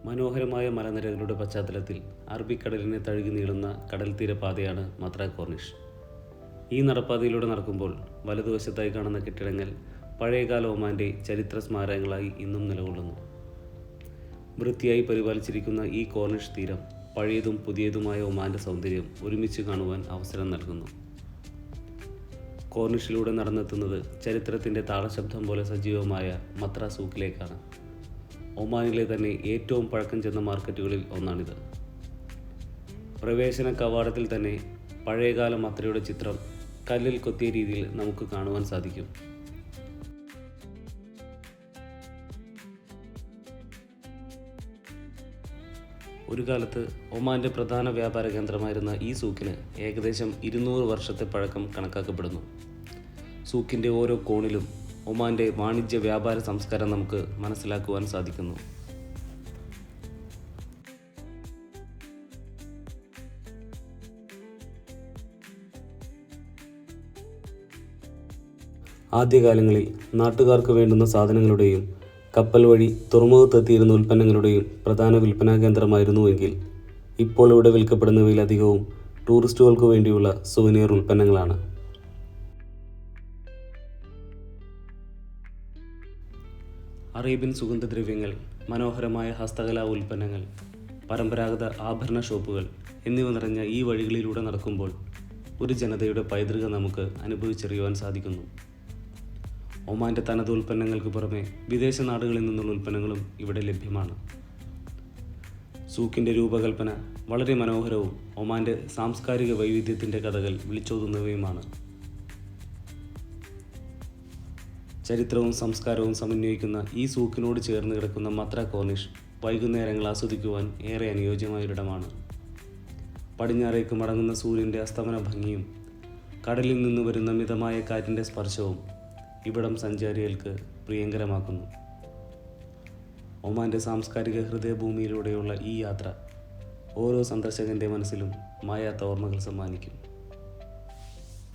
മനോഹരമായ മലനിരകളുടെ പശ്ചാത്തലത്തിൽ അറബിക്കടലിനെ തഴുകി നീളുന്ന കടൽ തീരപാതയാണ് മത്ര കോർണിഷ്. ഈ നടപ്പാതയിലൂടെ നടക്കുമ്പോൾ വലതുവശത്തായി കാണുന്ന കെട്ടിടങ്ങൾ പഴയകാല ഒമാൻ്റെ ചരിത്ര സ്മാരകങ്ങളായി ഇന്നും നിലകൊള്ളുന്നു. വൃത്തിയായി പരിപാലിച്ചിരിക്കുന്ന ഈ കോർണിഷ് തീരം പഴയതും പുതിയതുമായ ഒമാൻ്റെ സൗന്ദര്യം ഒരുമിച്ച് കാണുവാൻ അവസരം നൽകുന്നു. കോർണിഷിലൂടെ നടന്നെത്തുന്നത് ചരിത്രത്തിൻ്റെ താളശബ്ദം പോലെ സജീവമായ മത്ര സൂക്കിലേക്കാണ്. ഒമാനിലെ തന്നെ ഏറ്റവും പഴക്കം ചെന്ന മാർക്കറ്റുകളിൽ ഒന്നാണിത്. പ്രവേശന കവാടത്തിൽ തന്നെ പഴയകാല മത്രയുടെ ചിത്രം കല്ലിൽ കൊത്തിയ രീതിയിൽ നമുക്ക് കാണുവാൻ സാധിക്കും. ഒരു കാലത്ത് ഒമാൻ്റെ പ്രധാന വ്യാപാര കേന്ദ്രമായിരുന്ന ഈ സൂക്കിന് ഏകദേശം 200 വർഷത്തെ പഴക്കം കണക്കാക്കപ്പെടുന്നു. സൂക്കിൻ്റെ ഓരോ കോണിലും ഒമാൻ്റെ വാണിജ്യ വ്യാപാര സംസ്കാരം നമുക്ക് മനസ്സിലാക്കുവാൻ സാധിക്കുന്നു. ആദ്യകാലങ്ങളിൽ നാട്ടുകാർക്ക് വേണ്ടുന്ന സാധനങ്ങളുടെയും കപ്പൽ വഴി തുറമുഖത്തെത്തിയിരുന്ന ഉൽപ്പന്നങ്ങളുടെയും പ്രധാന വിൽപ്പനാ കേന്ദ്രമായിരുന്നുവെങ്കിൽ ഇപ്പോൾ ഇവിടെ വിൽക്കപ്പെടുന്നവയിലധികവും ടൂറിസ്റ്റുകൾക്ക് വേണ്ടിയുള്ള സുവനീർ ഉൽപ്പന്നങ്ങളാണ്. അറേബ്യൻ സുഗന്ധദ്രവ്യങ്ങൾ, മനോഹരമായ ഹസ്തകലാ ഉൽപ്പന്നങ്ങൾ, പരമ്പരാഗത ആഭരണ ഷോപ്പുകൾ എന്നിവ നിറഞ്ഞ ഈ വഴികളിലൂടെ നടക്കുമ്പോൾ ഒരു ജനതയുടെ പൈതൃകം നമുക്ക് അനുഭവിച്ചറിയുവാൻ സാധിക്കുന്നു. ഒമാൻ്റെ തനത് ഉൽപ്പന്നങ്ങൾക്ക് പുറമെ വിദേശ നാടുകളിൽ നിന്നുള്ള ഉൽപ്പന്നങ്ങളും ഇവിടെ ലഭ്യമാണ്. സൂക്കിൻ്റെ രൂപകൽപ്പന വളരെ മനോഹരവും ഒമാൻ്റെ സാംസ്കാരിക വൈവിധ്യത്തിൻ്റെ കഥകൾ വിളിച്ചോതുന്നവയുമാണ്. ചരിത്രവും സംസ്കാരവും സമന്വയിക്കുന്ന ഈ സൂക്കിനോട് ചേർന്ന് കിടക്കുന്ന മത്ര കോർണിഷ് വൈകുന്നേരങ്ങൾ ആസ്വദിക്കുവാൻ ഏറെ അനുയോജ്യമായൊരിടമാണ്. പടിഞ്ഞാറേക്ക് മടങ്ങുന്ന സൂര്യൻ്റെ അസ്തമന ഭംഗിയും കടലിൽ നിന്ന് വരുന്ന മിതമായ കാറ്റിൻ്റെ സ്പർശവും ഇവിടം സഞ്ചാരികൾക്ക് പ്രിയങ്കരമാക്കുന്നു. ഒമാൻ്റെ സാംസ്കാരിക ഹൃദയഭൂമിയിലൂടെയുള്ള ഈ യാത്ര ഓരോ സന്ദർശകൻ്റെ മനസ്സിലും മായാത്ത ഓർമ്മകൾ സമ്മാനിക്കും.